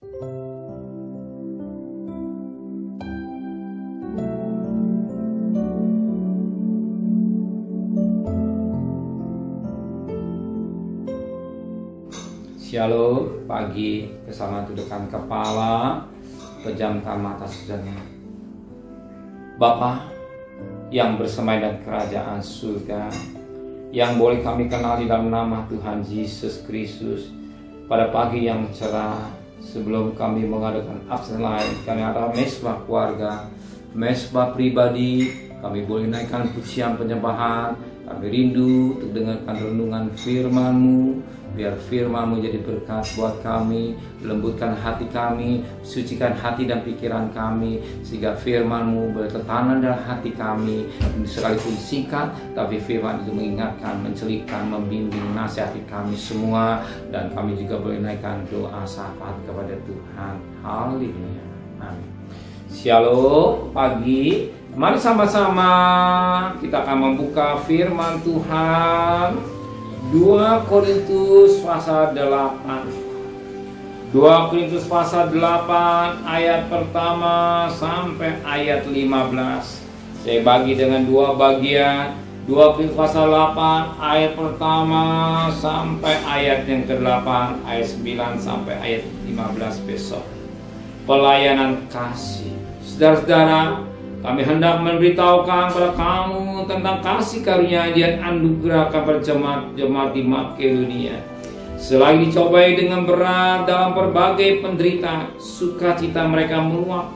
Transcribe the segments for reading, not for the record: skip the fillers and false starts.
Shalom, pagi bersama tundukkan kepala, pejamkan mata sejenak. Bapa yang bersemayam di kerajaan surga, yang boleh kami kenali dalam nama Tuhan Yesus Kristus, pada pagi yang cerah, sebelum kami mengadakan absen lain, kami ada mesbah keluarga, mesbah pribadi, kami boleh naikkan pujian penyembahan. Kami rindu untuk dengarkan renungan firman-Mu. Biar firman-Mu jadi berkat buat kami, lembutkan hati kami, sucikan hati dan pikiran kami, sehingga firman-Mu boleh tertanam dalam hati kami. Sekalipun singkat, tapi firman itu mengingatkan, mencelipkan, membimbing, nasihati kami semua. Dan kami juga boleh naikkan doa syafaat kepada Tuhan. Haleluya. Amin. Shalom, pagi. Mari sama-sama kita akan membuka firman Tuhan. 2 Korintus pasal 8. 2 Korintus pasal 8 ayat pertama sampai ayat 15. Saya bagi dengan dua bagian. 2 Korintus pasal 8 ayat pertama sampai ayat yang ke-8, ayat 9 sampai ayat 15 besok. Pelayanan kasih. Saudara-saudara, kami hendak memberitahukan kepada kamu tentang kasih karunia yang anugerahkan kepada jemaat-jemaat di Makedonia. Selagi dicobai dengan berat dalam berbagai penderitaan, sukacita mereka meluap.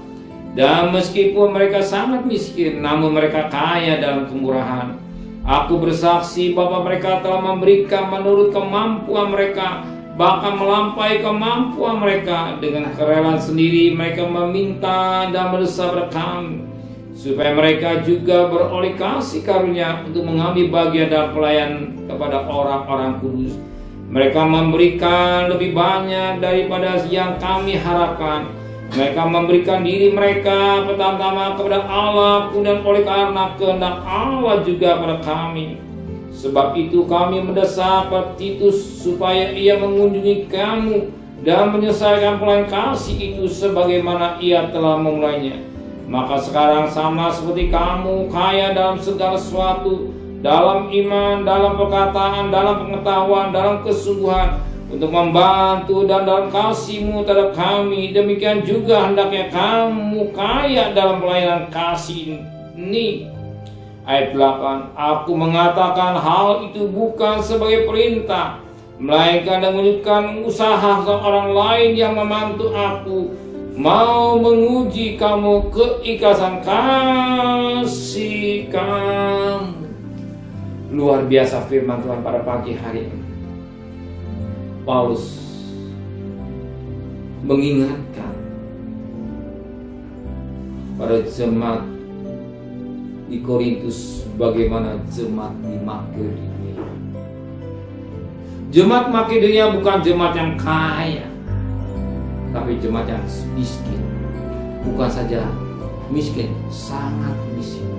Dan meskipun mereka sangat miskin, namun mereka kaya dalam kemurahan. Aku bersaksi bahwa mereka telah memberikan menurut kemampuan mereka, bahkan melampaui kemampuan mereka. Dengan kerelaan sendiri mereka meminta dan mendesak kepada kami, supaya mereka juga beroleh kasih karunia untuk mengambil bagian dalam pelayanan kepada orang-orang kudus. Mereka memberikan lebih banyak daripada yang kami harapkan. Mereka memberikan diri mereka pertama-tama kepada Allah, kemudian oleh karena kehendak Allah juga kepada kami. Sebab itu kami mendesak Titus supaya ia mengunjungi kamu dan menyelesaikan pelayanan kasih itu sebagaimana ia telah memulainya. Maka sekarang sama seperti kamu kaya dalam segala sesuatu, dalam iman, dalam perkataan, dalam pengetahuan, dalam kesungguhan, untuk membantu dan dalam kasih-Mu terhadap kami. Demikian juga hendaknya kamu kaya dalam pelayanan kasih ini. Ayat 8, aku mengatakan hal itu bukan sebagai perintah, melainkan dan menunjukkan usaha seorang lain yang membantu aku, mau menguji kamu keikhlasan kasih kamu. Luar biasa firman Tuhan pada pagi hari ini. Paulus mengingatkan pada jemaat di Korintus bagaimana jemaat di Makedonia. Jemaat Makedonia bukan jemaat yang kaya, tapi jemaat yang miskin. Bukan saja miskin, sangat miskin.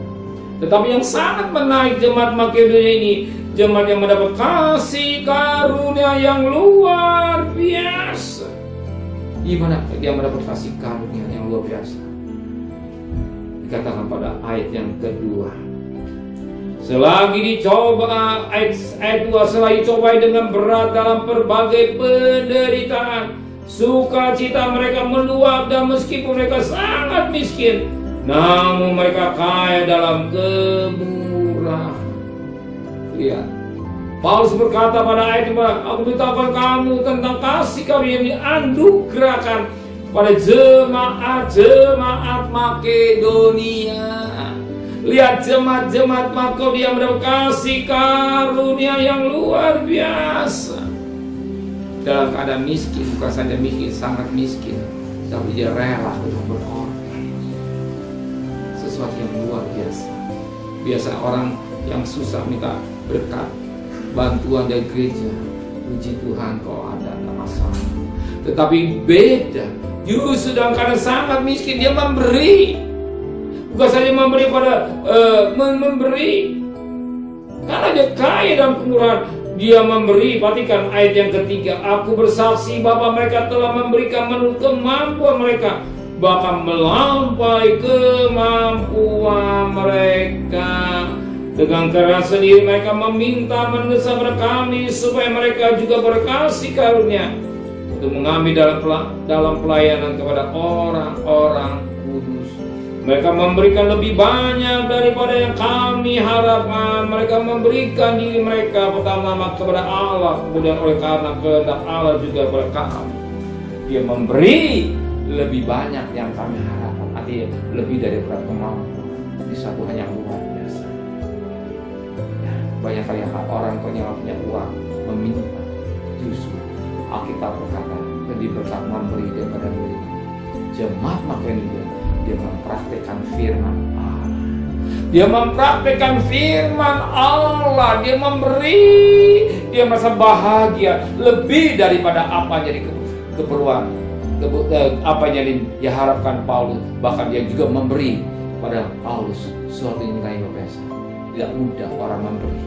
Tetapi yang sangat menarik jemaat Makedonia ini, jemaat yang mendapat kasih karunia yang luar biasa. Gimana dia mendapat kasih karunia yang luar biasa? Dikatakan pada ayat yang kedua, selagi dicoba, ayat 2, selagi dicobai dengan berat dalam berbagai penderitaan, sukacita mereka meluap, dan meskipun mereka sangat miskin, namun mereka kaya dalam kemurahan. Lihat, Paulus berkata pada ayat 4, aku beritahukan kamu tentang kasih karunia yang dianugerahkan pada jemaat-jemaat Makedonia. Lihat, jemaat-jemaat Makedonia mendapat kasih karunia yang luar biasa. Dalam keadaan miskin, bukan saja miskin, sangat miskin, tapi dia rela untuk berkorban. Sesuatu yang luar biasa. Biasa orang yang susah minta berkat, bantuan dari gereja, puji Tuhan kalau ada masalah. Tetapi beda, justru dalam keadaan sangat miskin dia memberi. Bukan saja memberi pada memberi, karena dia kaya dalam kemurahan. Dia memberi, perhatikan ayat yang ketiga, aku bersaksi bahwa mereka telah memberikan menurut kemampuan mereka, bahkan melampaui kemampuan mereka. Dengan keras sendiri mereka meminta mendesak kepada kami supaya mereka juga berkasih karunia untuk mengambil dalam pelayanan kepada orang-orang kudus. Mereka memberikan lebih banyak daripada yang kami harapkan. Mereka memberikan diri mereka pertama kepada Allah, kemudian oleh karena kehendak Allah juga kepada kami. Dia memberi lebih banyak yang kami harapkan, artinya lebih daripada kemampuan. Ini satu hal yang luar biasa. Ya, banyak kali orang yang punya uang meminta, justru Alkitab berkata lebih berkat memberi daripada memberi. Jemaat Makedonia, dia mempraktikkan firman Allah. Dia mempraktikkan firman Allah. Dia memberi. Dia merasa bahagia lebih daripada apa jadi keperluan, apa yang diharapkan Paulus. Bahkan dia juga memberi pada Paulus suatu nilai yang biasa. Tidak mudah orang memberi,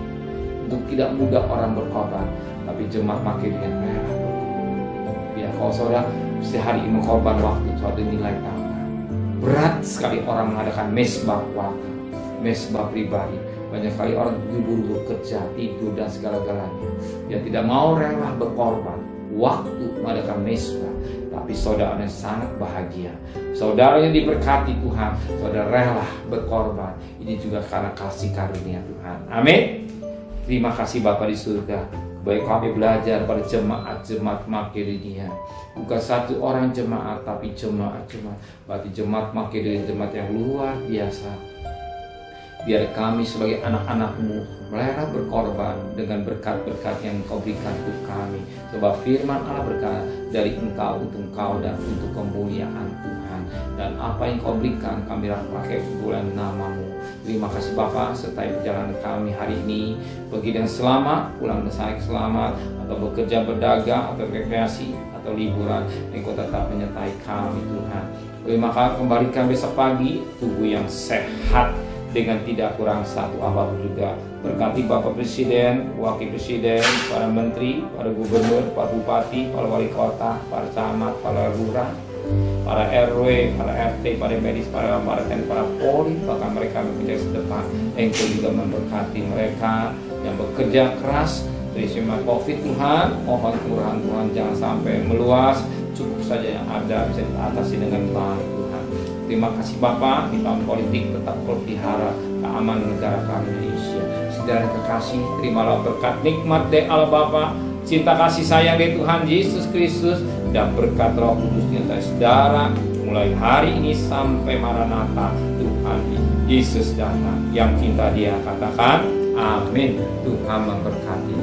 untuk tidak mudah orang berkorban. Tapi jemaat Makedonia rela. Ya, kalau saudara sehari ini mengkorban waktu, suatu nilai tambah. Berat sekali orang mengadakan mesbah waktu, mesbah pribadi. Banyak kali orang buru-buru bekerja, tidur dan segala-galanya. Dia tidak mau rela berkorban waktu mengadakan mesbah. Tapi saudaranya sangat bahagia. Saudaranya diberkati Tuhan, saudara rela berkorban. Ini juga karena kasih karunia Tuhan. Amin. Terima kasih Bapa di surga. Baik kami belajar pada jemaat-jemaat Makedonia. Bukan satu orang jemaat, tapi jemaat-jemaat. Berarti jemaat Makedonia jemaat yang luar biasa. Biar kami sebagai anak-anak-Mu rela berkorban dengan berkat-berkat yang Engkau berikan untuk kami. Sebab firman Allah berkata dari Engkau untuk Engkau dan untuk kemuliaan Tuhan. Dan apa yang Engkau berikan kami pakai bulan nama-Mu. Terima kasih Bapa, sertai perjalanan kami hari ini. Pergi dengan selamat, pulang dengan selamat, atau bekerja, berdagang, atau rekreasi, atau liburan. Engkau tetap menyertai kami Tuhan. Terima kasih, kembalikan besok pagi tubuh yang sehat dengan tidak kurang satu apapun juga. Berkati Bapak Presiden, Wakil Presiden, para Menteri, para Gubernur, para Bupati, para Wali Kota, para Camat, para Lurah, para RW, para RT, para medis, para TNI, para Polri, bahkan mereka menjadi depan. Engkau juga memberkati mereka yang bekerja keras dari semua COVID Tuhan. Mohon kemurahan Tuhan jangan sampai meluas, cukup saja yang ada bisa diatasi dengan baik Tuhan. Terima kasih Bapak, di tahun politik tetap pelihara keamanan negara kami Indonesia. Saudara kekasih, terimalah berkat nikmat dari Allah Bapa, cinta kasih sayang dari Tuhan Yesus Kristus, dan berkat Roh Kudus di atas saudara mulai hari ini sampai Maranatha Tuhan Yesus datang. Yang cinta Dia katakan amin. Tuhan memberkati.